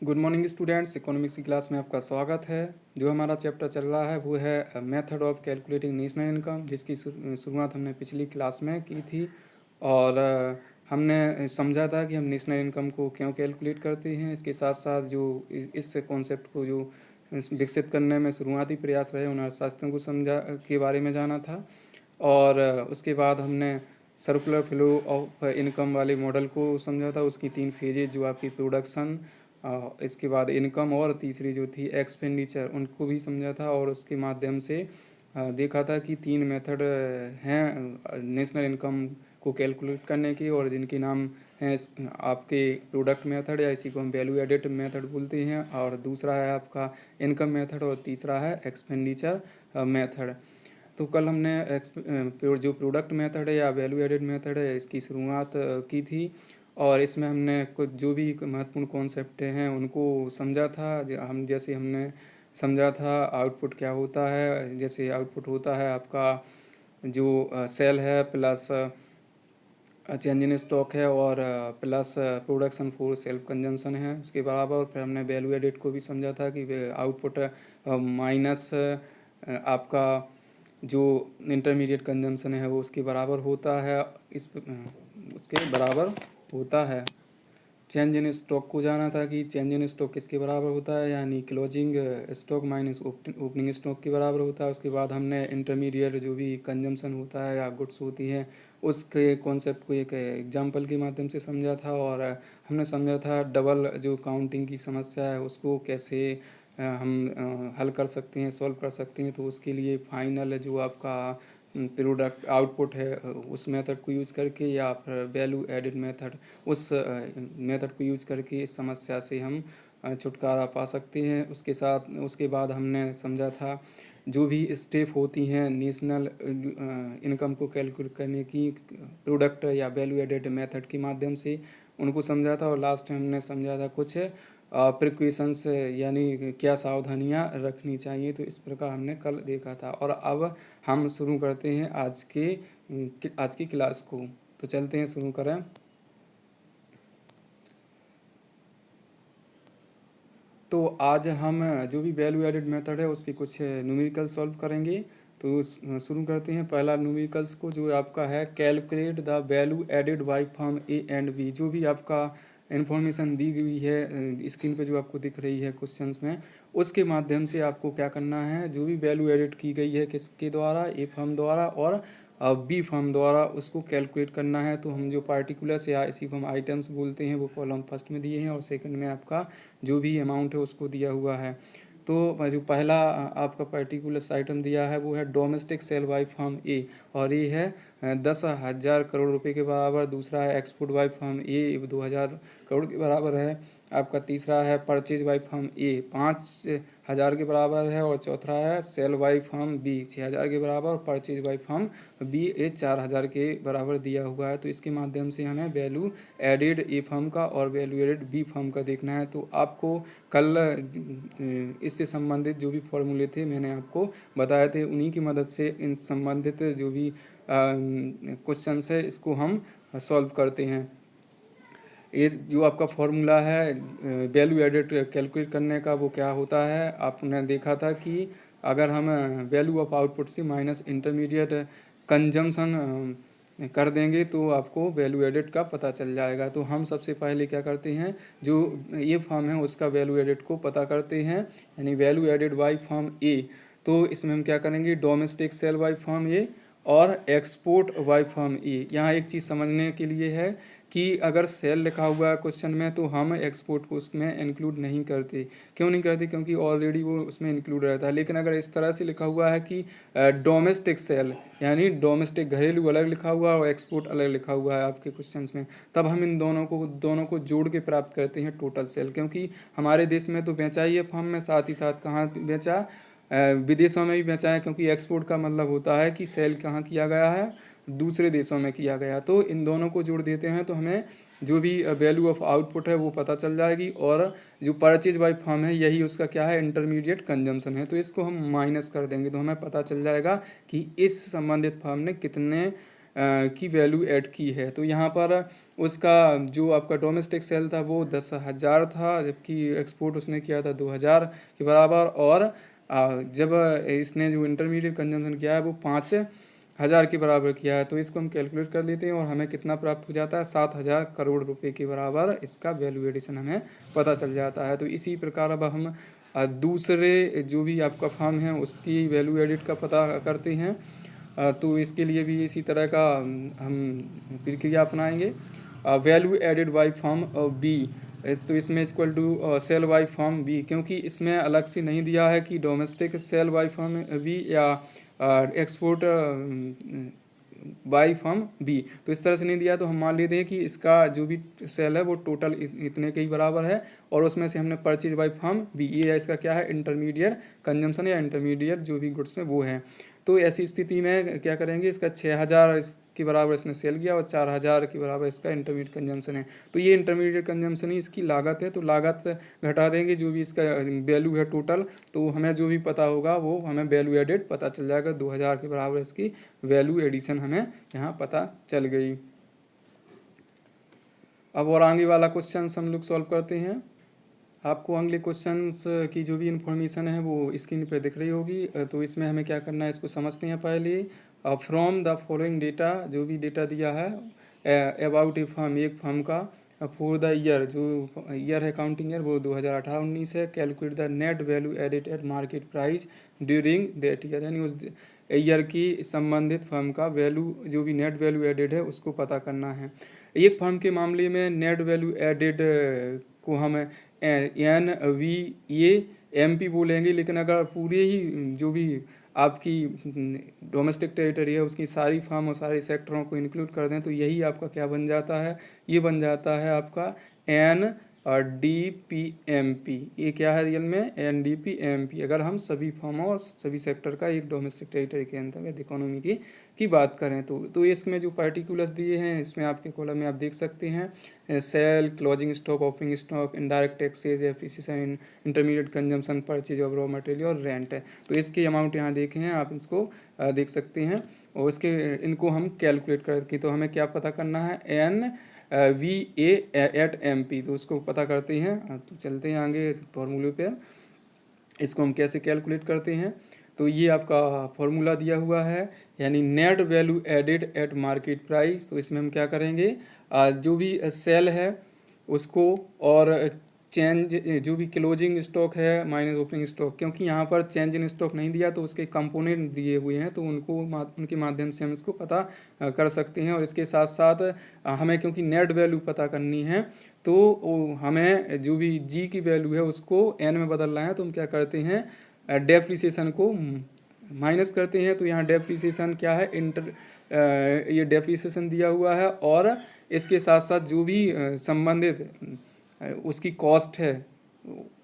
Good morning students, economics की class में आपका स्वागत है। जो हमारा चैप्टर चल रहा है वो है method of calculating national income, जिसकी शुरुआत हमने पिछली क्लास में की थी। और हमने समझा था कि हम नेशनल इनकम को क्यों कैलकुलेट करते हैं। इसके साथ साथ जो इस कॉन्सेप्ट को जो विकसित करने में शुरुआती प्रयास रहे उन अर्थशास्त्रों को समझा के बारे में जाना था। और उसके बाद हमने सर्कुलर फ्लो ऑफ इनकम वाले मॉडल को समझा था, उसकी 3 फेजेज जो आपकी प्रोडक्शन, इसके बाद इनकम और तीसरी जो थी एक्सपेंडिचर, उनको भी समझा था। और उसके माध्यम से देखा था कि 3 मेथड हैं नेशनल इनकम को कैलकुलेट करने के, और जिनके नाम हैं आपके प्रोडक्ट मेथड, या इसी को हम वैल्यू एडेड मेथड बोलते हैं, और दूसरा है आपका इनकम मेथड, और तीसरा है एक्सपेंडिचर मेथड। तो कल हमने जो प्रोडक्ट मेथड है या वैल्यू एडेड मेथड है इसकी शुरुआत की थी। और इसमें हमने कुछ जो भी महत्वपूर्ण कॉन्सेप्ट हैं उनको समझा था। जैसे हमने समझा था आउटपुट क्या होता है। जैसे आउटपुट होता है आपका जो सेल है, प्लस चेंज इन स्टॉक है, और plus production for self consumption है उसके बराबर। फिर हमने वैल्यू एडेड को भी समझा था कि आउटपुट माइनस आपका जो इंटरमीडिएट कंजम्पशन है वो उसके बराबर होता है, उसके बराबर होता है। चेंज इन स्टॉक को जाना था कि चेंज इन स्टॉक किसके बराबर होता है, यानी closing stock minus opening stock के बराबर होता है। उसके बाद हमने इंटरमीडिएट जो भी कंजम्पशन होता है या गुड्स होती है उसके कॉन्सेप्ट को एक एग्जांपल के माध्यम से समझा था। और हमने समझा था डबल जो काउंटिंग की समस्या है उसको कैसे हम हल कर सकते हैं, सॉल्व कर सकते हैं। तो उसके लिए फाइनल जो आपका प्रोडक्ट आउटपुट है उस मेथड को यूज़ करके, या फिर वैल्यू एडेड मेथड उस मेथड को यूज करके इस समस्या से हम छुटकारा पा सकते हैं। उसके बाद हमने समझा था जो भी स्टेप होती हैं नेशनल इनकम को कैलकुलेट करने की प्रोडक्ट या वैल्यू एडेड मेथड के माध्यम से, उनको समझा था। और लास्ट में हमने समझा था कुछ प्रिकॉशंस, यानी क्या सावधानियां रखनी चाहिए। तो इस प्रकार हमने कल देखा था। और अब हम शुरू करते हैं आज की क्लास को। तो चलते हैं, शुरू करें। तो आज हम जो भी वैल्यू एडेड मेथड है उसके कुछ न्यूमेरिकल सॉल्व करेंगे। तो शुरू करते हैं। पहला न्यूमेरिकल्स को जो आपका है, calculate the value added by firm A and B. जो भी आपका इन्फॉर्मेशन दी गई है स्क्रीन पे जो आपको दिख रही है क्वेश्चंस में, उसके माध्यम से आपको क्या करना है, जो भी वैल्यू एडेड की गई है किसके द्वारा, ए फर्म द्वारा और बी फर्म द्वारा, उसको कैलकुलेट करना है। तो हम जो पार्टिकुलर्स या इसी को हम आइटम्स बोलते हैं वो कॉलम फर्स्ट में दिए हैं, और सेकंड में आपका जो भी अमाउंट है उसको दिया हुआ है। तो जो पहला आपका पर्टिकुलर आइटम दिया है वो है डोमेस्टिक सेल बाय फर्म ए, और ये है 10,000 करोड़ रुपए के बराबर। दूसरा है एक्सपोर्ट बाय फर्म ए, 2,000 करोड़ के बराबर है। आपका तीसरा है परचेज बाय फर्म ए, 5,000 के बराबर है। और चौथा है सेल बाय फर्म बी, 6,000 के बराबर। और परचेज बाय फर्म बी ए 4,000 के बराबर दिया हुआ है। तो इसके माध्यम से हमें वैल्यू एडेड ए फर्म का और वैल्यू एडेड बी फर्म का देखना है। तो आपको कल इससे संबंधित जो भी फॉर्मूले थे मैंने आपको बताए थे, उन्हीं की मदद से इन संबंधित जो भी क्वेश्चन है इसको हम सॉल्व करते हैं। ये जो आपका फॉर्मूला है वैल्यू एडेड कैलकुलेट करने का, वो क्या होता है, आपने देखा था कि अगर हम वैल्यू ऑफ आउटपुट से माइनस इंटरमीडिएट कंजम्पशन कर देंगे तो आपको वैल्यू एडेड का पता चल जाएगा। तो हम सबसे पहले क्या करते हैं, जो ये फॉर्म है उसका वैल्यू एडेड को पता करते हैं, यानी वैल्यू एडेड बाय फॉर्म ए। तो इसमें हम क्या करेंगे, डोमेस्टिक सेल बाय फॉर्म ए और एक्सपोर्ट बाय फॉर्म ए। यहाँ एक चीज़ समझने के लिए है कि अगर सेल लिखा हुआ है क्वेश्चन में तो हम एक्सपोर्ट को उसमें इंक्लूड नहीं करते। क्यों नहीं करते, क्योंकि ऑलरेडी वो उसमें इंक्लूड रहता है। लेकिन अगर इस तरह से लिखा हुआ है कि डोमेस्टिक सेल, यानी डोमेस्टिक घरेलू अलग लिखा हुआ है और एक्सपोर्ट अलग लिखा हुआ है आपके क्वेश्चन में, तब हम इन दोनों को जोड़ के प्राप्त करते हैं टोटल सेल। क्योंकि हमारे देश में तो बेचा ही है फर्म में, साथ ही साथ कहाँ बेचा, विदेशों में भी बेचा है। क्योंकि एक्सपोर्ट का मतलब होता है कि सेल कहाँ किया गया है, दूसरे देशों में किया गया। तो इन दोनों को जोड़ देते हैं तो हमें जो भी वैल्यू ऑफ आउटपुट है वो पता चल जाएगी। और जो परचेज बाय फर्म है यही उसका क्या है, इंटरमीडिएट कंजम्पशन है। तो इसको हम माइनस कर देंगे तो हमें पता चल जाएगा कि इस संबंधित फर्म ने कितने की वैल्यू ऐड की है। तो यहाँ पर उसका जो आपका डोमेस्टिक सेल था वो 10,000 था, जबकि एक्सपोर्ट उसने किया था 2,000 के बराबर, और जब इसने जो इंटरमीडिएट कंजम्पशन किया है वो 5,000 के बराबर किया है। तो इसको हम कैलकुलेट कर लेते हैं और हमें कितना प्राप्त हो जाता है, 7,000 करोड़ रुपए के बराबर इसका वैल्यू एडिशन हमें पता चल जाता है। तो इसी प्रकार अब हम दूसरे जो भी आपका फर्म है उसकी वैल्यू एडिट का पता करते हैं। तो इसके लिए भी इसी तरह का हम प्रक्रिया अपनाएंगे। Value added by firm B, तो इसमें equal to sale by firm B, क्योंकि इसमें अलग से नहीं दिया है कि domestic sale by firm B या एक्सपोर्ट बाई फर्म बी, तो इस तरह से नहीं दिया। तो हम मान लेते हैं कि इसका जो भी सेल है वो टोटल इतने के ही बराबर है, और उसमें से हमने परचेज बाई फर्म बी, ये इसका क्या है, इंटरमीडिएट कंजम्पशन या इंटरमीडिएट जो भी गुड्स हैं वो है। तो ऐसी स्थिति में क्या करेंगे, इसका 6,000 के बराबर इसने सेल किया और 4,000 के बराबर इसका इंटरमीडिएट कंजम्पशन है। तो ये इंटरमीडिएट कंजम्पशन ही इसकी लागत है। तो लागत घटा देंगे जो भी इसका वैल्यू है टोटल, तो हमें जो भी पता होगा वो हमें वैल्यू एडेड पता चल जाएगा। 2,000 के बराबर इसकी वैल्यू एडिशन हमें यहाँ पता चल गई। अब और आगे वाला क्वेश्चन हम लोग सॉल्व करते हैं। आपको अगले क्वेश्चंस की जो भी इन्फॉर्मेशन है वो स्क्रीन पे दिख रही होगी। तो इसमें हमें क्या करना है, इसको समझते हैं पहले। फ्रॉम द फॉलोइंग डेटा, जो भी डेटा दिया है अबाउट ए फर्म, एक फर्म का, फॉर द ईयर, जो ईयर है काउंटिंग ईयर वो 2018-19 है। Calculate the net value added at market price during that year, यानी उस ईयर की संबंधित फर्म का वैल्यू, जो भी नेट वैल्यू एडेड है उसको पता करना है। एक फर्म के मामले में नेट वैल्यू एडेड को हम NVAMP बोलेंगे, लेकिन अगर पूरे ही जो भी आपकी डोमेस्टिक टेरिटरी है उसकी सारी फर्म और सारे सेक्टरों को इंक्लूड कर दें तो यही आपका क्या बन जाता है, ये बन जाता है आपका NDPMP। ये क्या है रियल में, NDPMP, अगर हम सभी फर्मों और सभी सेक्टर का एक डोमेस्टिक टेरिटरी के अंतर्गत इकोनॉमी की बात करें तो इसमें जो पार्टिकुलर्स दिए हैं इसमें आपके कॉलम में आप देख सकते हैं, sale, closing stock, opening stock, indirect taxes, efficiency, intermediate consumption, purchase of raw material और रेंट है। तो इसके अमाउंट यहाँ देखे हैं आप, इसको देख सकते हैं, और इसके इनको हम कैलकुलेट करके, तो हमें क्या पता करना है, NVA@MP, तो उसको पता करते हैं। तो चलते हैं आगे फॉर्मूले पर, इसको हम कैसे कैलकुलेट करते हैं। तो ये आपका फॉर्मूला दिया हुआ है, यानी net value added at market price. तो इसमें हम क्या करेंगे, जो भी सेल है उसको, और चेंज जो भी क्लोजिंग स्टॉक है माइनस ओपनिंग स्टॉक, क्योंकि यहाँ पर चेंज इन स्टॉक नहीं दिया तो उसके कंपोनेंट दिए हुए हैं, तो उनके माध्यम से हम इसको पता कर सकते हैं। और इसके साथ साथ हमें क्योंकि नेट वैल्यू पता करनी है तो हमें जो भी जी की वैल्यू है उसको एन में बदलना है, तो हम क्या करते हैं, डेप्रिसिएशन को माइनस करते हैं। तो यहाँ डेप्रिसिएशन क्या है, ये डेप्रिसिएशन दिया हुआ है, और इसके साथ साथ जो भी संबंधित उसकी कॉस्ट है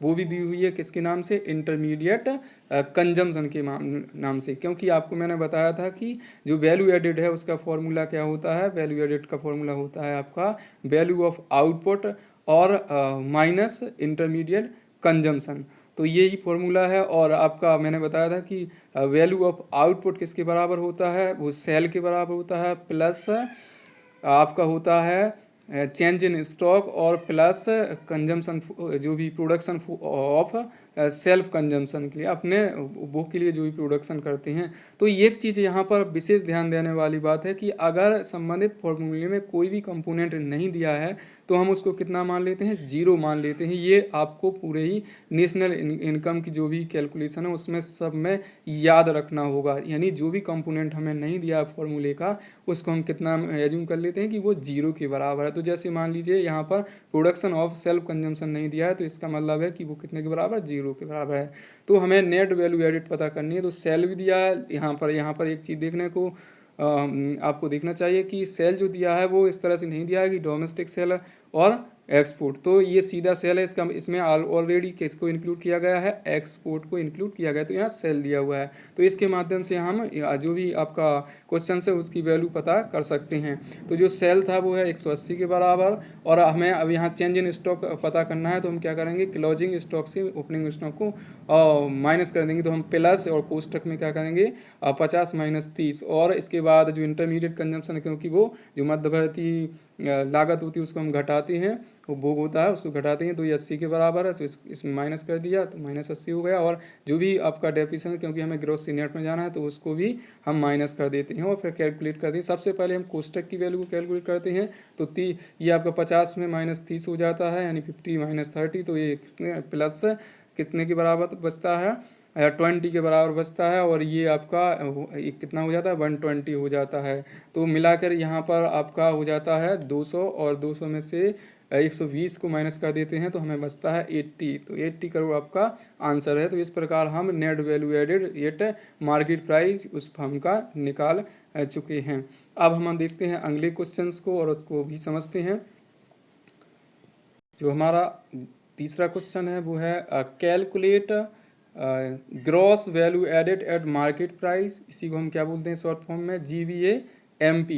वो भी दी हुई है, किसके नाम से, इंटरमीडिएट कंजम्पशन के नाम से। क्योंकि आपको मैंने बताया था कि जो वैल्यू एडेड है उसका फॉर्मूला क्या होता है, वैल्यू एडेड का फॉर्मूला होता है आपका वैल्यू ऑफ आउटपुट और माइनस इंटरमीडिएट कंजम्पशन। तो यही फॉर्मूला है। और आपका मैंने बताया था कि वैल्यू ऑफ आउटपुट किसके बराबर होता है, वो सेल के बराबर होता है, प्लस आपका होता है चेंज इन स्टॉक, और प्लस कंजम्पशन, जो भी प्रोडक्शन ऑफ सेल्फ कंजम्पशन के लिए, अपने उपभोग के लिए जो भी प्रोडक्शन करते हैं। तो एक चीज़ यहाँ पर विशेष ध्यान देने वाली बात है कि अगर संबंधित फॉर्मूले में कोई भी कंपोनेंट नहीं दिया है तो हम उसको कितना मान लेते हैं, जीरो मान लेते हैं। ये आपको पूरे ही नेशनल इनकम की जो भी कैलकुलेशन है उसमें सब में याद रखना होगा। यानी जो भी कंपोनेंट हमें नहीं दिया फॉर्मूले का उसको हम कितना एज्यूम कर लेते हैं कि वो जीरो के बराबर है। तो जैसे मान लीजिए यहाँ पर प्रोडक्शन ऑफ सेल्फ कंजम्पशन नहीं दिया है तो इसका मतलब है कि वो कितने के बराबर, जीरो के बराबर है। तो हमें नेट वैल्यू एडिट पता करनी है, तो सेल भी दिया है यहाँ पर एक चीज़ देखने को आपको देखना चाहिए कि सेल जो दिया है वो इस तरह से नहीं दिया है कि डोमेस्टिक सेल और एक्सपोर्ट, तो ये सीधा सेल है, इसका इसमें ऑलरेडी किसको इंक्लूड किया गया है, एक्सपोर्ट को इंक्लूड किया गया, तो यहाँ सेल दिया हुआ है। तो इसके माध्यम से हम जो भी आपका क्वेश्चन है उसकी वैल्यू पता कर सकते हैं। तो जो सेल था वो है 180 के बराबर, और हमें अब यहाँ चेंज इन स्टॉक पता करना है, तो हम क्या करेंगे, क्लोजिंग स्टॉक से ओपनिंग स्टॉक को माइनस कर देंगे, तो हम प्लस और कोष्टक में क्या करेंगे 50 माइनस 30, और इसके बाद जो इंटरमीडिएट कंजम्पशन है, क्योंकि वो जो मध्यवर्ती लागत होती है उसको हम घटाते हैं, वो भोग होता है उसको घटाते हैं, तो ये 80 के बराबर है, तो इसमें माइनस कर दिया तो माइनस 80 हो गया। और जो भी आपका डेप्रिसिएशन है, क्योंकि हमें ग्रोस से नेट में जाना है, तो उसको भी हम माइनस कर देते हैं और फिर कैलकुलेट करते हैं। सबसे पहले हम कोष्टक की वैल्यू को कैलकुलेट करते हैं, तो ये आपका 50 में माइनस 30 हो जाता है, यानी 50 माइनस 30, तो ये प्लस कितने के बराबर बचता है, 20 के बराबर बचता है, और ये आपका कितना हो जाता है, 120 हो जाता है। तो मिलाकर यहाँ पर आपका हो जाता है 200, और 200 में से 120 को माइनस कर देते हैं, तो हमें बचता है 80, तो 80 करोड़ आपका आंसर है। तो इस प्रकार हम net value added at market price उस फर्म का निकाल चुके हैं। अब हम देखते हैं अगले क्वेश्चंस को और उसको भी समझते हैं। जो हमारा तीसरा क्वेश्चन है वो है calculate gross value added at market price, इसी को हम क्या बोलते हैं शॉर्ट फॉर्म में, GVAMP,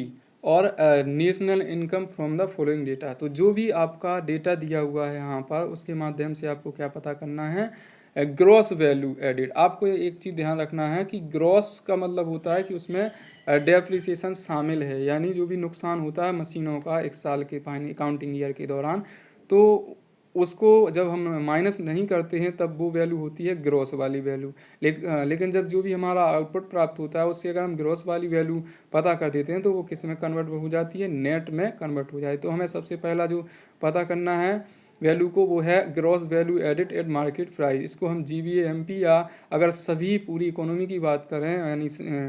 और national income from the following data. तो जो भी आपका डेटा दिया हुआ है यहाँ पर, उसके माध्यम से आपको क्या पता करना है, ग्रॉस वैल्यू एडेड। आपको एक चीज़ ध्यान रखना है कि ग्रॉस का मतलब होता है कि उसमें डेप्रिसिएशन शामिल है, यानी जो भी नुकसान होता है मशीनों का एक साल के अकाउंटिंग ईयर के दौरान, तो उसको जब हम माइनस नहीं करते हैं तब वो वैल्यू होती है ग्रॉस वाली वैल्यू। लेकिन जब जो भी हमारा आउटपुट प्राप्त होता है उससे अगर हम ग्रॉस वाली वैल्यू पता कर देते हैं, तो वो किस में कन्वर्ट हो जाती है, नेट में कन्वर्ट हो जाए। तो हमें सबसे पहला जो पता करना है वैल्यू को, वो है gross value added at market price. इसको हम GVAMP, या अगर सभी पूरी इकोनॉमी की बात करें, यानी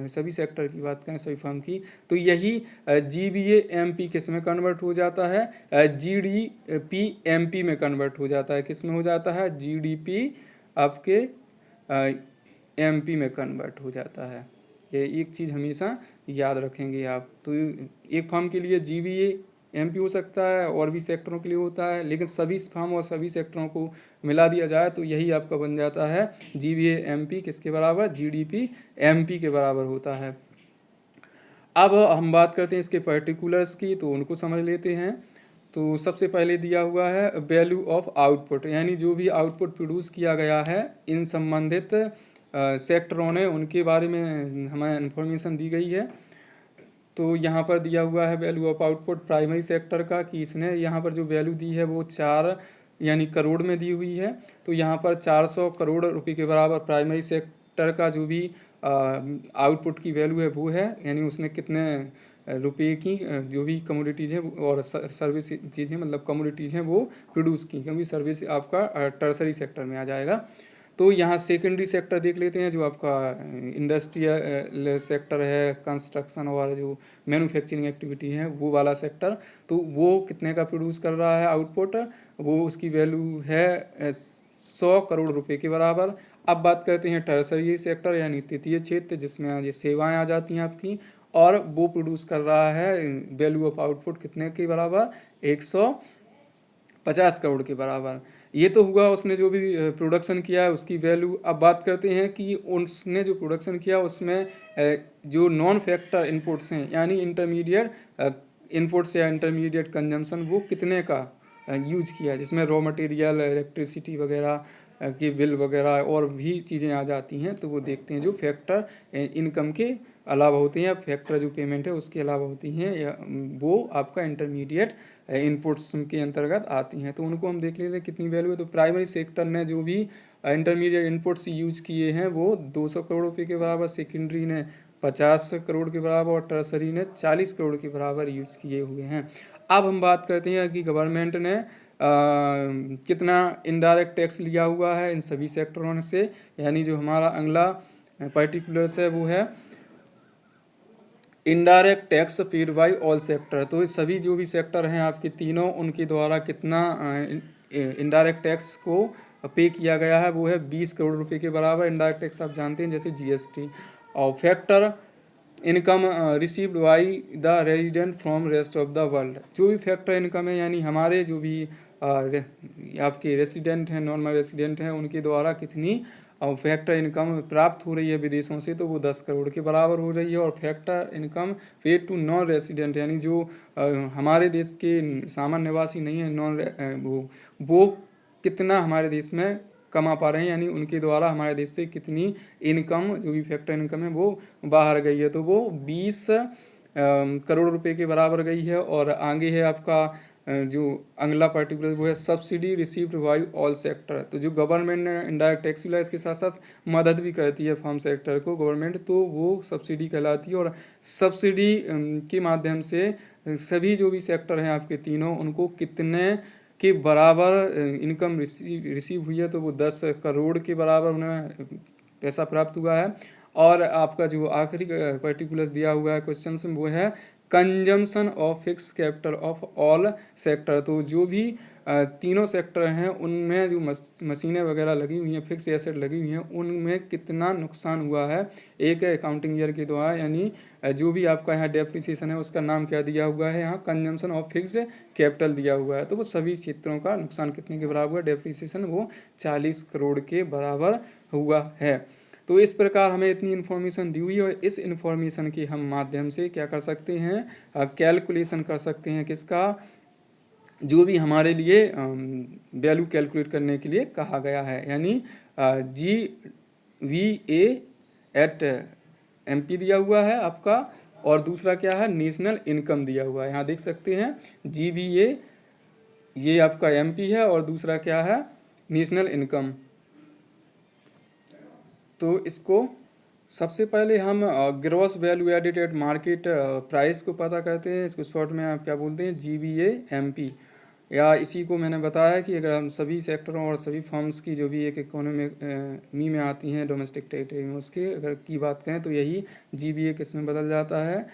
सभी सेक्टर की बात करें, सभी फर्म की, तो यही GVAMP किस में कन्वर्ट हो जाता है, GDPMP में कन्वर्ट हो जाता है। किस में हो जाता है, GDP आपके MP में कन्वर्ट हो जाता है। ये एक चीज़ हमेशा याद रखेंगे आप। तो एक फर्म के लिए GVAMP हो सकता है, और भी सेक्टरों के लिए होता है, लेकिन सभी फर्म और सभी सेक्टरों को मिला दिया जाए तो यही आपका बन जाता है GVAMP किसके बराबर, GDPMP के बराबर होता है। अब हम बात करते हैं इसके पर्टिकुलर्स की, तो उनको समझ लेते हैं। तो सबसे पहले दिया हुआ है वैल्यू ऑफ आउटपुट, यानी जो भी आउटपुट प्रोड्यूस किया गया है इन संबंधित सेक्टरों ने, उनके बारे में हमें इन्फॉर्मेशन दी गई है। तो यहाँ पर दिया हुआ है value of output primary sector का, कि इसने यहाँ पर जो वैल्यू दी है वो 4 यानी करोड़ में दी हुई है। तो यहाँ पर 400 करोड़ रुपए के बराबर प्राइमरी सेक्टर का जो भी आउटपुट की वैल्यू है वो है, यानी उसने कितने रुपए की जो भी कमोडिटीज़ हैं और सर्विस चीज़ें, मतलब कमोडिटीज़ हैं वो प्रोड्यूस की, क्योंकि सर्विस आपका टर्सरी सेक्टर में आ जाएगा। तो यहाँ सेकेंडरी सेक्टर देख लेते हैं, जो आपका इंडस्ट्रियल सेक्टर है, कंस्ट्रक्शन और जो मैन्युफैक्चरिंग एक्टिविटी है वो वाला सेक्टर। तो वो कितने का प्रोड्यूस कर रहा है आउटपुट, वो उसकी वैल्यू है 100 करोड़ रुपए के बराबर। अब बात करते हैं टर्सरी सेक्टर, यानी तृतीय क्षेत्र, जिसमें ये सेवाएं आ जाती हैं आपकी, और वो प्रोड्यूस कर रहा है वैल्यू ऑफ आउटपुट कितने के बराबर, 150 करोड़ के बराबर। ये तो हुआ उसने जो भी प्रोडक्शन किया है उसकी वैल्यू। अब बात करते हैं कि उसने जो प्रोडक्शन किया उसमें जो नॉन फैक्टर इनपुट्स हैं, यानी इंटरमीडिएट इनपुट्स या इंटरमीडिएट कंजम्पशन, वो कितने का यूज किया, जिसमें रॉ मटेरियल, इलेक्ट्रिसिटी वगैरह की बिल वगैरह और भी चीज़ें आ जाती हैं। तो वो देखते हैं जो फैक्टर इनकम के अलावा होती हैं, या फैक्टर जो पेमेंट है उसके अलावा होती हैं, या वो आपका इंटरमीडिएट इनपुट्स के अंतर्गत आती हैं। तो उनको हम देख लेते हैं कितनी वैल्यू है। तो प्राइमरी सेक्टर ने जो भी इंटरमीडिएट इनपुट्स यूज किए हैं वो 200 करोड़ रुपए के बराबर, सेकेंडरी ने 50 करोड़ के बराबर, और टर्सरी ने 40 करोड़ के बराबर यूज किए हुए हैं। अब हम बात करते हैं कि गवर्नमेंट ने कितना इनडायरेक्ट टैक्स लिया हुआ है इन सभी सेक्टरों से, यानी जो हमारा अगला पर्टिकुलर्स है वो है indirect tax paid by all sector. तो सभी जो भी सेक्टर हैं आपके तीनों, उनके द्वारा कितना इनडायरेक्ट टैक्स को पे किया गया है, वो है 20 करोड़ रुपए के बराबर। इनडायरेक्ट टैक्स आप जानते हैं जैसे GST। और factor income received by the resident from rest of the world, जो भी फैक्टर इनकम है, यानी हमारे जो भी आपके रेसिडेंट हैं, नॉर्मल रेसिडेंट हैं, उनके द्वारा कितनी फैक्टर इनकम प्राप्त हो रही है विदेशों से, तो वो 10 करोड़ के बराबर हो रही है। और factor income paid to non resident, यानी जो हमारे देश के सामान्य निवासी नहीं है, वो कितना हमारे देश में कमा पा रहे हैं, यानी उनके द्वारा हमारे देश से कितनी इनकम, जो भी फैक्टर इनकम है वो बाहर गई है, तो वो 20 करोड़ रुपए के बराबर गई है। और आगे है आपका जो अगला पर्टिकुलर वो है subsidy received by all sector. तो जो गवर्नमेंट ने इनडायरेक्ट टैक्स है इसके साथ साथ मदद भी करती है फार्म सेक्टर को गवर्नमेंट, तो वो सब्सिडी कहलाती है। और सब्सिडी के माध्यम से सभी जो भी सेक्टर हैं आपके तीनों, उनको कितने के बराबर इनकम रिसीव हुई है, तो वो 10 करोड़ के बराबर उन्हें पैसा प्राप्त हुआ है। और आपका जो आखिरी पर्टिकुलर दिया हुआ है क्वेश्चन वो है consumption of fix capital of all sector. तो जो भी तीनों सेक्टर हैं उनमें जो मशीनें वगैरह लगी हुई हैं, फिक्स एसेट लगी हुई हैं, उनमें कितना नुकसान हुआ है एक अकाउंटिंग ईयर के द्वारा, यानी जो भी आपका यहाँ डेप्रिसिएशन है उसका नाम क्या दिया हुआ है, यहाँ कंजम्पशन ऑफ फिक्स कैपिटल दिया हुआ है। तो वो सभी क्षेत्रों का नुकसान कितने के बराबर हुआ, डेप्रिसिएशन वो 40 करोड़ के बराबर हुआ है। तो इस प्रकार हमें इतनी इन्फॉर्मेशन दी हुई है, और इस इन्फॉर्मेशन के हम माध्यम से क्या कर सकते हैं, कैलकुलेशन कर सकते हैं किसका, जो भी हमारे लिए वैल्यू कैलकुलेट करने के लिए कहा गया है, यानी GVA एट MP दिया हुआ है आपका, और दूसरा क्या है नेशनल इनकम दिया हुआ है। यहाँ देख सकते हैं GVA ये आपका MP है, और दूसरा क्या है नेशनल इनकम। तो इसको सबसे पहले हम gross value added at market price को पता करते हैं। इसको शॉर्ट में आप क्या बोलते हैं, GVA MP। या इसी को मैंने बताया कि अगर हम सभी सेक्टरों और सभी फर्म्स की जो भी एक इकोनॉमी में आती हैं डोमेस्टिक टेरिटरी में, उसके अगर की बात करें तो यही GVA किस में बदल जाता है,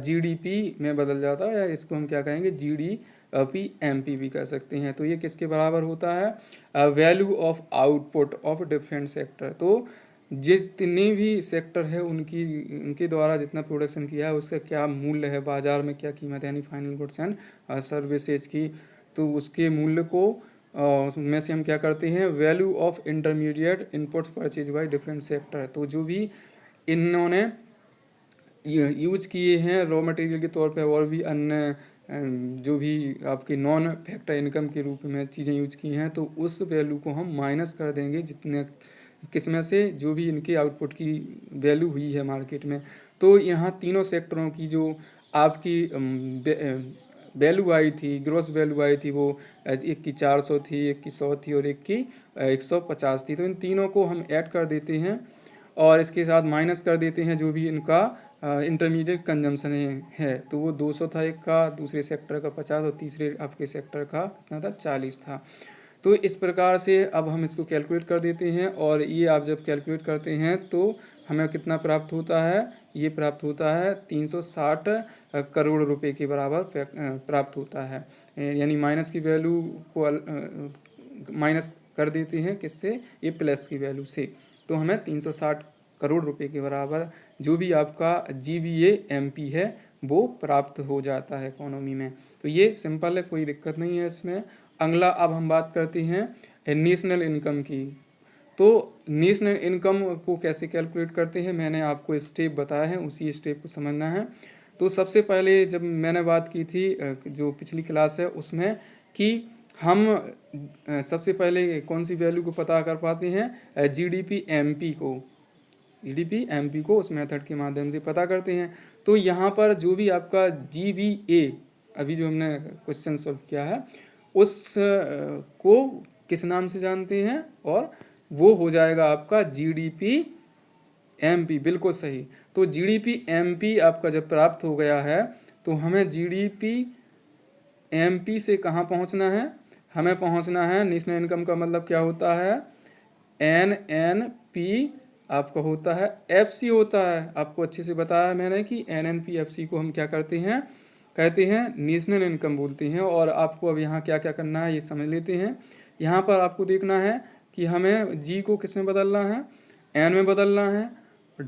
GDP में बदल जाता है, या इसको हम क्या कहेंगे GDP MP भी कह सकते हैं। तो ये किसके बराबर होता है, value of output of different sector. तो जितने भी सेक्टर है उनके द्वारा जितना प्रोडक्शन किया है उसका क्या मूल्य है बाजार में, क्या कीमत है, यानी फाइनल गुड्स एंड सर्विसेज की, तो उसके मूल्य को में से हम क्या करते हैं value of intermediate inputs purchase by different sector. तो जो भी इन्होंने यूज किए हैं रॉ मटेरियल के तौर पे और भी अन्य जो भी आपकी नॉन फैक्टर इनकम के रूप में चीज़ें यूज की हैं, तो उस वैल्यू को हम माइनस कर देंगे जितने किसमें से जो भी इनके आउटपुट की वैल्यू हुई है मार्केट में। तो यहाँ तीनों सेक्टरों की जो आपकी वैल्यू आई थी, ग्रॉस वैल्यू आई थी, वो एक की 400 थी, एक की 100 थी और एक की 150 थी। तो इन तीनों को हम ऐड कर देते हैं और इसके साथ माइनस कर देते हैं जो भी इनका इंटरमीडिएट कंजम्पशन है। तो वो 200 था एक का, दूसरे सेक्टर का 50 और तीसरे आपके सेक्टर का कितना था 40 था। तो इस प्रकार से अब हम इसको कैलकुलेट कर देते हैं, और ये आप जब कैलकुलेट करते हैं तो हमें कितना प्राप्त होता है, ये प्राप्त होता है 360 करोड़ रुपए के बराबर प्राप्त होता है। यानी माइनस की वैल्यू को माइनस कर देते हैं किससे, ये प्लस की वैल्यू से, तो हमें 360 करोड़ रुपए के बराबर जो भी आपका GVA MP है वो प्राप्त हो जाता है इकोनॉमी में। तो ये सिंपल है, कोई दिक्कत नहीं है इसमें। अगला अब हम बात करते हैं नेशनल इनकम की। तो नेशनल इनकम को कैसे कैलकुलेट करते हैं, मैंने आपको स्टेप बताया है, उसी स्टेप को समझना है। तो सबसे पहले जब मैंने बात की थी जो पिछली क्लास है उसमें, कि हम सबसे पहले कौन सी वैल्यू को पता कर पाते हैं, GDP MP को उस मेथड के माध्यम से पता करते हैं। तो यहाँ पर जो भी आपका GVA अभी जो हमने क्वेश्चन सॉल्व किया है उस को किस नाम से जानते हैं, और वो हो जाएगा आपका GDP MP। बिल्कुल सही। तो GDP MP आपका जब प्राप्त हो गया है तो हमें GDP MP से कहाँ पहुँचना है, हमें पहुँचना है, नेशनल इनकम का मतलब क्या होता है, NNP आपका होता है, FC होता है। आपको अच्छे से बताया मैंने कि NNP FC को हम क्या करते हैं, कहते हैं नेशनल इनकम बोलते हैं। और आपको अब यहाँ क्या क्या करना है ये समझ लेते हैं। यहाँ पर आपको देखना है कि हमें G को किस में बदलना है, N में बदलना है,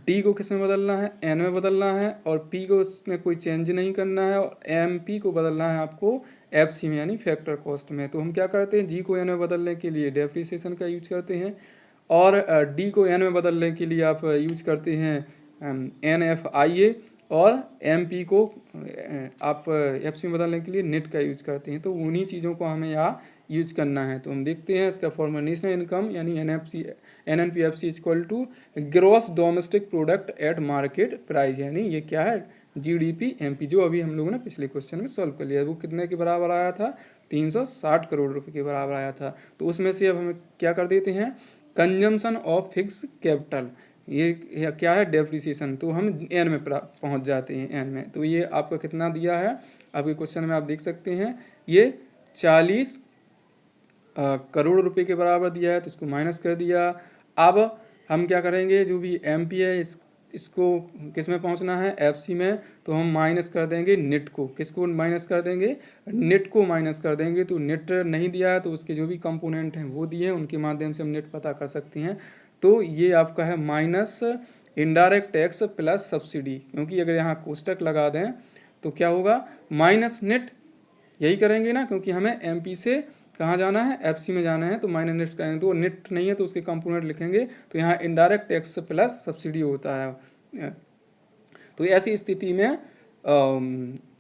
D को किस में बदलना है, N में बदलना है, और P को इसमें कोई चेंज नहीं करना है, और MP को बदलना है आपको एफसी में यानी फैक्टर कॉस्ट में। तो हम क्या करते हैं, जी को एन में बदलने के लिए डेप्रिसिएशन का यूज करते हैं, और डी को एन में बदलने के लिए आप यूज करते हैं एन एफ आई ए, और एम पी को आप एफ सी में बदलने के लिए नेट का यूज करते हैं। तो उन्हीं चीज़ों को हमें यहाँ यूज करना है। तो हम देखते हैं इसका फॉर्मूला, नेशनल इनकम यानी N N P F C equal to gross domestic product at market price, यानी ये क्या है, जीडीपी एमपी, जो अभी हम लोगों ने पिछले क्वेश्चन में सॉल्व कर लिया। वो कितने के बराबर आया था, 360 करोड़ रुपए के बराबर आया था। तो उसमें से अब हमें क्या कर देते हैं, कंजम्पशन ऑफ फिक्स कैपिटल, ये क्या है, डेप्रिसिएशन, तो हम एन में पहुंच जाते हैं, एन में। तो ये आपका कितना दिया है, आपके क्वेश्चन में आप देख सकते हैं, ये 40 करोड़ रुपए के बराबर दिया है, तो इसको माइनस कर दिया। अब हम क्या करेंगे, जो भी एम पी है इसको किस में पहुंचना है, एफ सी में, तो हम माइनस कर देंगे नेट को, किसको माइनस कर देंगे, नेट को माइनस कर देंगे। तो नेट नहीं दिया है तो उसके जो भी कंपोनेंट हैं वो दिए हैं, उनके माध्यम से हम नेट पता कर सकते हैं। तो ये आपका है minus indirect tax plus subsidy, क्योंकि अगर यहाँ कोष्टक लगा दें तो क्या होगा, माइनस नेट, यही करेंगे ना, क्योंकि हमें एमपी से कहाँ जाना है, एफसी में जाना है, तो माइनस नेट करेंगे, तो नेट नहीं है तो उसके कंपोनेंट लिखेंगे, तो यहाँ इनडायरेक्ट टैक्स प्लस सब्सिडी होता है। तो ऐसी स्थिति में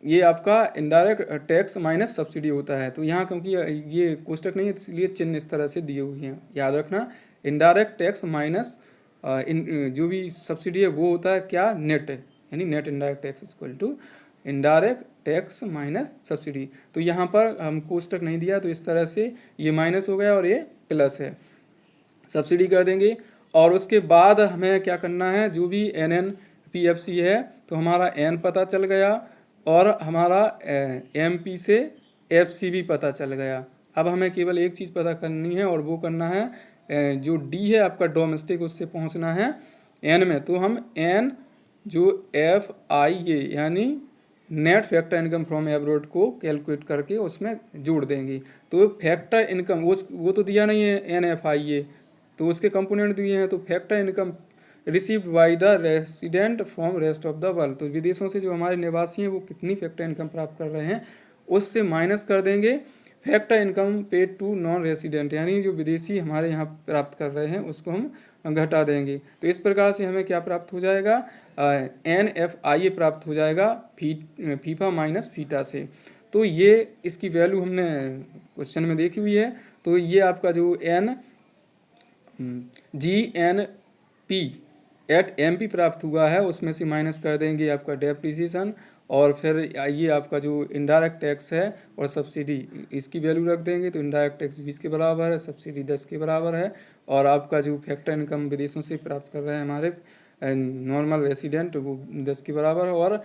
ये आपका इनडायरेक्ट टैक्स माइनस सब्सिडी होता है। तो यहाँ क्योंकि ये कोष्टक नहीं है इसलिए चिन्ह इस तरह से दिए हुए हैं, याद रखना, इनडायरेक्ट टैक्स माइनस जो भी सब्सिडी है वो होता है क्या, नेट, यानी net indirect tax equal to indirect tax minus subsidy. तो यहाँ पर हम कोष्टक नहीं दिया, तो इस तरह से ये माइनस हो गया और ये प्लस है, सब्सिडी कर देंगे। और उसके बाद हमें क्या करना है, जो भी N N P F C है, तो हमारा एन पता चल गया और हमारा एम पी से एफ सी भी पता चल गया। अब हमें केवल एक चीज़ पता करनी है, और वो करना है जो डी है आपका डोमेस्टिक, उससे पहुंचना है एन में। तो हम एन जो एफ आई ए यानी net factor income from abroad को कैलकुलेट करके उसमें जोड़ देंगे। तो फैक्टर इनकम वो तो दिया नहीं है एन एफ आई ए, तो उसके कंपोनेंट दिए हैं। तो factor income received by the resident from rest of the world, तो विदेशों से जो हमारे निवासी हैं वो कितनी फैक्टर इनकम प्राप्त कर रहे हैं, उससे माइनस कर देंगे factor income paid to non resident, यानी जो विदेशी हमारे यहाँ प्राप्त कर रहे हैं उसको हम घटा देंगे। तो इस प्रकार से हमें क्या प्राप्त हो जाएगा, एन एफ आई ए प्राप्त हो जाएगा फीफा माइनस फीटा से। तो ये इसकी वैल्यू हमने क्वेश्चन में देखी हुई है। तो ये आपका जो N G N P at M P प्राप्त हुआ है, उसमें से माइनस कर देंगे आपका डेप्रिसिएशन, और फिर ये आपका जो इनडायरेक्ट टैक्स है और सब्सिडी, इसकी वैल्यू रख देंगे। तो इनडायरेक्ट टैक्स 20 के बराबर है, सब्सिडी 10 के बराबर है, और आपका जो फैक्टर इनकम विदेशों से प्राप्त कर रहे हैं हमारे नॉर्मल रेसिडेंट वो 10 के बराबर है, और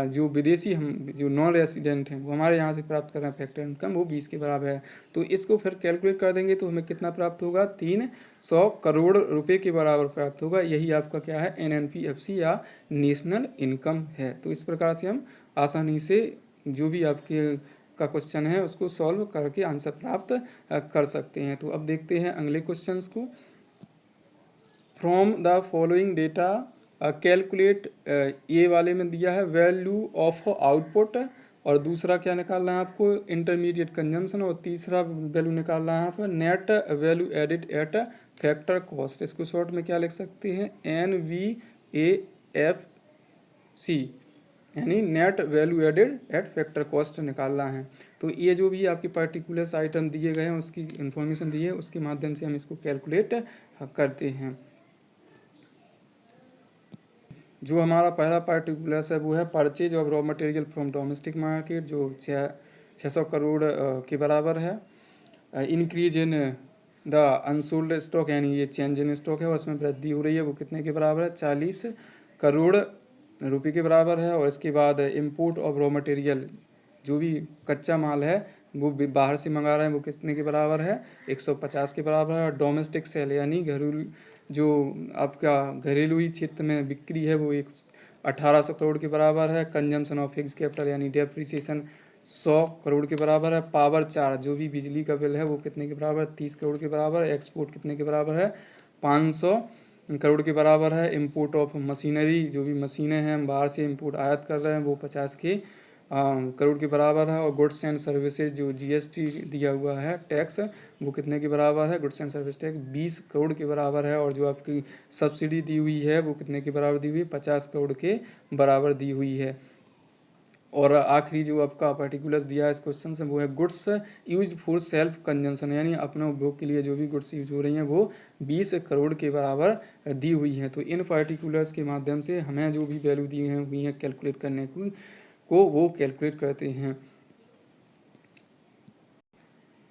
जो विदेशी हम जो नॉन रेसिडेंट हैं वो हमारे यहाँ से प्राप्त कर रहे हैं फैक्टर इनकम, वो 20 के बराबर है। तो इसको फिर कैलकुलेट कर देंगे तो हमें कितना प्राप्त होगा, 300 करोड़ रुपए के बराबर प्राप्त होगा। यही आपका क्या है, NNPFC या नेशनल इनकम है। तो इस प्रकार से हम आसानी से जो भी आपके का क्वेश्चन है उसको सॉल्व करके आंसर प्राप्त कर सकते हैं। तो अब देखते हैं अगले क्वेश्चंस को। From the following data calculate, ये वाले में दिया है वैल्यू ऑफ आउटपुट, और दूसरा क्या निकालना है आपको, इंटरमीडिएट कंजम्पशन, और तीसरा वैल्यू निकालना है आपको net value added at factor cost. इसको शॉर्ट में क्या लिख सकते हैं, NVAFC, यानी net value added at factor cost निकालना है। तो ये जो भी आपके पर्टिकुलर आइटम दिए गए हैं उसकी इन्फॉर्मेशन दी है, उसके माध्यम से हम इसको कैलकुलेट करते हैं। जो हमारा पहला पार्टिकुलर है वो है purchase of raw material from domestic market, जो 600 करोड़ के बराबर है। Increase in the unsold stock, यानी ये चेंज इन स्टॉक है और उसमें वृद्धि हो रही है, वो कितने के बराबर है, 40 करोड़ रुपये के बराबर है। और इसके बाद इम्पोर्ट ऑफ रॉ मटेरियल, जो भी कच्चा माल है वो बाहर से मंगा रहे हैं, वो कितने के बराबर है, 150 के बराबर है। और डोमेस्टिक सेल यानी घरेलू, जो आपका घरेलू ही क्षेत्र में बिक्री है, वो 1800 करोड़ के बराबर है। कंजम्पशन ऑफ फिक्स कैपिटल यानी डेप्रिसिएशन 100 करोड़ के बराबर है। पावर चार्ज, जो भी बिजली का बिल है वो कितने के बराबर, 30 करोड़ के बराबर है। एक्सपोर्ट कितने के बराबर है, 500 करोड़ के बराबर है। इंपोर्ट ऑफ मशीनरी, जो भी मशीनें हैं हम बाहर से इंपोर्ट आयात कर रहे हैं, वो 50 के करोड़ के बराबर है। और गुड्स एंड सर्विसेज जो जीएसटी दिया हुआ है टैक्स, वो कितने के बराबर है, goods and service tax 20 crore के बराबर है। और जो आपकी सब्सिडी दी हुई है वो कितने के बराबर दी हुई है, 50 करोड़ के बराबर दी हुई है। और आखिरी जो आपका पर्टिकुलर्स दिया है इस क्वेश्चन से वो है goods use for self consumption, यानी अपने उपभोग के लिए जो भी गुड्स यूज हो रही हैं वो 20 करोड़ के बराबर दी हुई हैं। तो इन पर्टिकुलर्स के माध्यम से हमें जो भी वैल्यू दी हैं हुई हैं कैलकुलेट करने को वो कैलकुलेट करते हैं।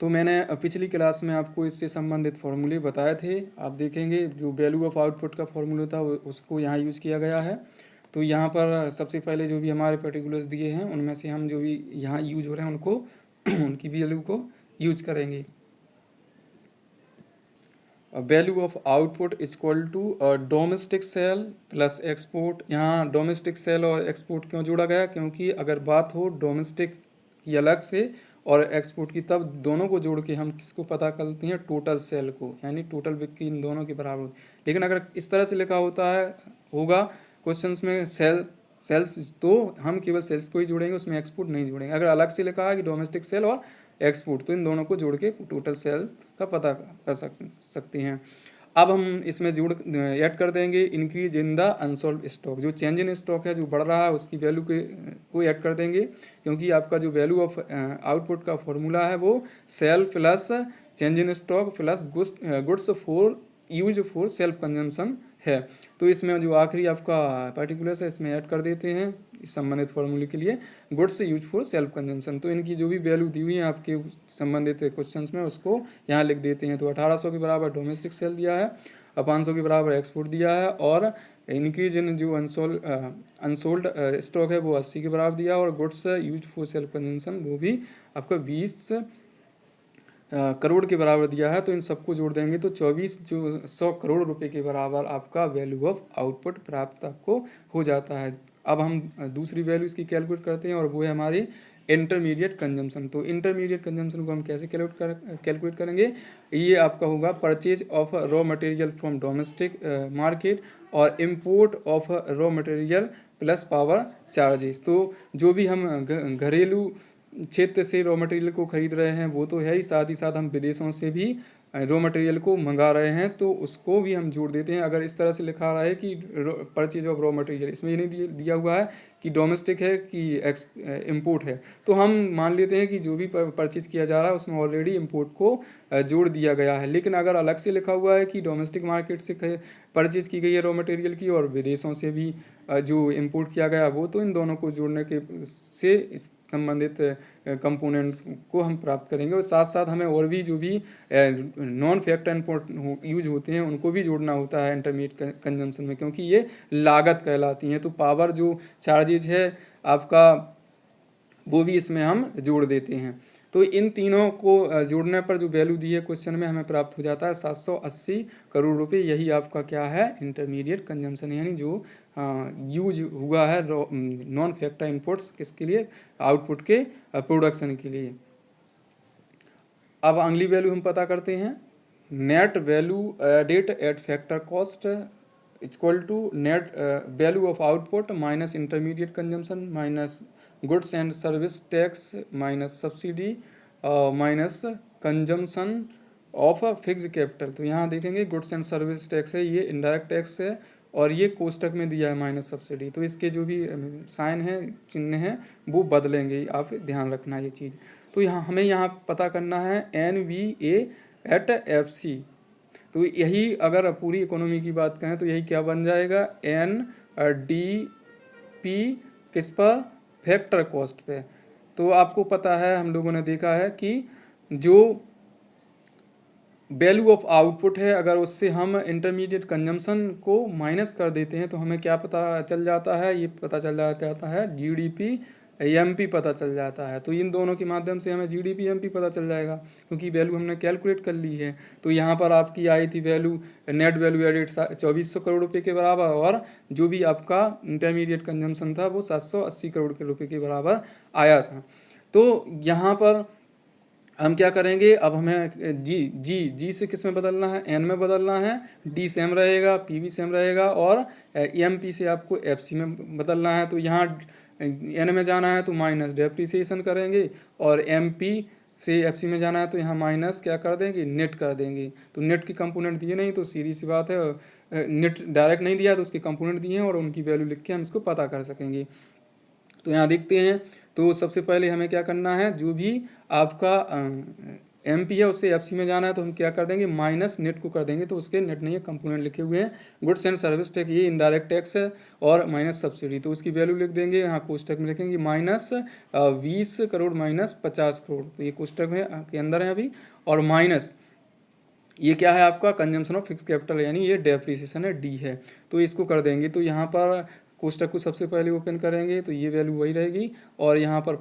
तो मैंने पिछली क्लास में आपको इससे संबंधित फॉर्मूले बताए थे। आप देखेंगे जो वैल्यू ऑफ आउटपुट का फॉर्मूला था उसको यहाँ यूज़ किया गया है। तो यहाँ पर सबसे पहले जो भी हमारे पर्टिकुलर्स दिए हैं उनमें से हम जो भी यहाँ यूज हो रहे हैं उनको उनकी वैल्यू को यूज करेंगे। Value of output is equal to domestic sale plus export. यहाँ डोमेस्टिक सेल और एक्सपोर्ट क्यों जोड़ा गया, क्योंकि अगर बात हो डोमेस्टिक की अलग से और एक्सपोर्ट की, तब दोनों को जोड़ के हम किसको पता करते हैं, टोटल सेल को, यानी टोटल बिक्री इन दोनों के बराबर होती है। लेकिन अगर इस तरह से लिखा होता है होगा क्वेश्चंस में सेल्स, तो हम केवल सेल्स को ही जोड़ेंगे, उसमें एक्सपोर्ट नहीं जोड़ेंगे। अगर अलग से लिखा है कि डोमेस्टिक सेल और एक्सपोर्ट, तो इन दोनों को जोड़ के टोटल सेल का पता कर सकते हैं। अब हम इसमें जोड़ ऐड कर देंगे increase in the unsold stock. जो चेंज इन स्टॉक है जो बढ़ रहा है उसकी वैल्यू को ऐड कर देंगे, क्योंकि आपका जो वैल्यू ऑफ आउटपुट का फॉर्मूला है वो sale plus change in stock plus goods for use for self consumption है। तो इसमें जो आखिरी आपका पर्टिकुलर्स है इसमें ऐड कर देते हैं इस संबंधित फॉर्मूले के लिए, goods use for self consumption. तो इनकी जो भी वैल्यू दी हुई है आपके संबंधित क्वेश्चंस में उसको यहाँ लिख देते हैं। तो 1800 के बराबर डोमेस्टिक सेल दिया है, 500 के बराबर एक्सपोर्ट दिया है, और इंक्रीज इन जो अनसोल्ड स्टॉक है वो 80 के बराबर दिया, और goods use for self consumption वो भी आपका 20 करोड़ के बराबर दिया है। तो इन सबको जोड़ देंगे तो 100 करोड़ रुपए के बराबर आपका वैल्यू ऑफ आउटपुट प्राप्त आपको हो जाता है। अब हम दूसरी वैल्यू इसकी कैलकुलेट करते हैं और वो है हमारी इंटरमीडिएट कंजम्पशन। तो इंटरमीडिएट कंजम्पशन को हम कैसे कैलकुलेट करेंगे, ये आपका होगा purchase of raw material from domestic market और import of raw material plus power charges. तो जो भी हम घरेलू क्षेत्र से रॉ मटेरियल को खरीद रहे हैं वो तो है ही, साथ ही साथ हम विदेशों से भी रॉ मटेरियल को मंगा रहे हैं तो उसको भी हम जोड़ देते हैं। अगर इस तरह से लिखा रहा है कि परचेज ऑफ रॉ मटेरियल, इसमें ये नहीं दिया हुआ है कि डोमेस्टिक है कि इम्पोर्ट है, तो हम मान लेते हैं कि जो भी परचेज किया जा रहा है उसमें ऑलरेडी इम्पोर्ट को जोड़ दिया गया है। लेकिन अगर अलग से लिखा हुआ है कि डोमेस्टिक मार्केट से परचेज की गई है रॉ मटेरियल की और विदेशों से भी जो इम्पोर्ट किया गया वो, तो इन दोनों को जोड़ने के से संबंधित कंपोनेंट को हम प्राप्त करेंगे। और साथ साथ हमें और भी जो भी नॉन फैक्टर इनपुट यूज होते हैं उनको भी जोड़ना होता है इंटरमीडिएट कंजम्पशन में, क्योंकि ये लागत कहलाती हैं। तो पावर जो चार्जेज है आपका वो भी इसमें हम जोड़ देते हैं। तो इन तीनों को जोड़ने पर जो वैल्यू दी है क्वेश्चन में हमें प्राप्त हो जाता है 780 करोड़ रुपए। यही आपका क्या है, इंटरमीडिएट कंजम्पशन, यानी जो यूज हुआ है नॉन फैक्टर इनपुट्स किसके लिए, आउटपुट के प्रोडक्शन के लिए। अब अगली वैल्यू हम पता करते हैं, net value added at factor cost equal to net value of output minus intermediate consumption minus goods and service tax minus subsidy minus consumption of fix capital. तो यहाँ देखेंगे गुड्स एंड सर्विस टैक्स है, ये indirect tax है, और ये कोष्टक में दिया है माइनस सब्सिडी। तो इसके जो भी साइन है, चिन्ह हैं, वो बदलेंगे, आप ध्यान रखना ये चीज़। तो यहाँ हमें पता करना है NVA एट FC। तो यही अगर पूरी इकोनॉमी की बात करें तो यही क्या बन जाएगा, NDP किस पर, फैक्टर कॉस्ट पे। तो आपको पता है, हम लोगों ने देखा है कि जो वैल्यू ऑफ आउटपुट है अगर उससे हम इंटरमीडिएट कंजम्पशन को माइनस कर देते हैं तो हमें क्या पता चल जाता है, ये पता चल जाता है GDP MP पता चल जाता है। तो इन दोनों के माध्यम से हमें GDP MP पता चल जाएगा, क्योंकि वैल्यू हमने कैलकुलेट कर ली है। तो यहाँ पर आपकी आई थी value, net value added 2400 crore रुपए के बराबर, और जो भी आपका इंटरमीडिएट कंजम्पशन था वो 780 करोड़ के रुपए के बराबर आया था। तो यहाँ पर हम क्या करेंगे, अब हमें जी से किस में बदलना है, N में बदलना है, D सेम रहेगा, P भी सेम रहेगा, और MP से आपको FC में बदलना है। तो यहाँ एन में जाना है तो माइनस डेप्रीसिएशन करेंगे, और एमपी से एफसी में जाना है तो यहाँ माइनस क्या कर देंगे, नेट कर देंगे। तो नेट की कंपोनेंट दिए नहीं तो सीधी सी बात है, नेट डायरेक्ट नहीं दिया तो उसके कंपोनेंट दिए हैं और उनकी वैल्यू लिख के हम इसको पता कर सकेंगे। तो यहाँ देखते हैं, तो सबसे पहले हमें क्या करना है, जो भी आपका एम पी है उससे एफ सी में जाना है तो हम क्या कर देंगे, माइनस नेट को कर देंगे। तो उसके नेट नहीं है, कंपोनेंट लिखे हुए हैं, गुड्स एंड सर्विस टैक्स ये इनडायरेक्ट टैक्स है, और माइनस सब्सिडी, तो उसकी वैल्यू लिख देंगे। यहाँ कोष्टक में लिखेंगे माइनस 20 करोड़ माइनस 50 करोड़, तो ये कोष्टक में के अंदर है अभी। और माइनस ये क्या है आपका, कंजम्पशन ऑफ फिक्स कैपिटल, यानी ये डेप्रिसिएशन है, डी है, तो इसको कर देंगे। तो यहाँ पर कोष्टक को सबसे पहले ओपन करेंगे तो ये वैल्यू वही रहेगी, और यहाँ पर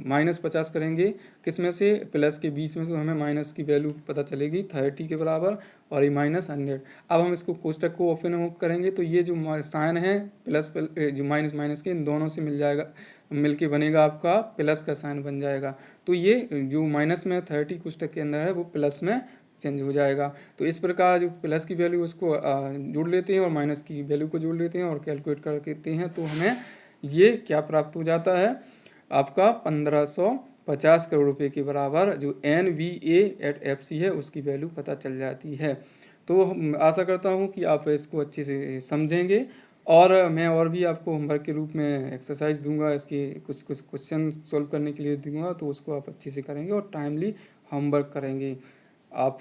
माइनस 50 करेंगे, किस में से, प्लस के 20 में से, हमें माइनस की वैल्यू पता चलेगी 30 के बराबर, और ये माइनस 100। अब हम इसको कोष्टक को ओपन करेंगे तो ये जो साइन है प्लस जो माइनस माइनस के, इन दोनों से मिल जाएगा, मिलके बनेगा आपका प्लस का साइन बन जाएगा। तो ये जो माइनस में 30 कोष्टक के अंदर है वो प्लस में चेंज हो जाएगा। तो इस प्रकार जो प्लस की वैल्यू उसको जोड़ लेते हैं और माइनस की वैल्यू को जोड़ लेते हैं और कैलकुलेट कर देते हैं, तो हमें ये क्या प्राप्त हो जाता है, आपका 1550 करोड़ रुपए के बराबर जो NVA@FC है उसकी वैल्यू पता चल जाती है। तो आशा करता हूँ कि आप इसको अच्छे से समझेंगे, और मैं और भी आपको होमवर्क के रूप में एक्सरसाइज दूंगा, इसके कुछ कुछ क्वेश्चन सॉल्व करने के लिए दूंगा, तो उसको आप अच्छे से करेंगे और टाइमली होमवर्क करेंगे। आप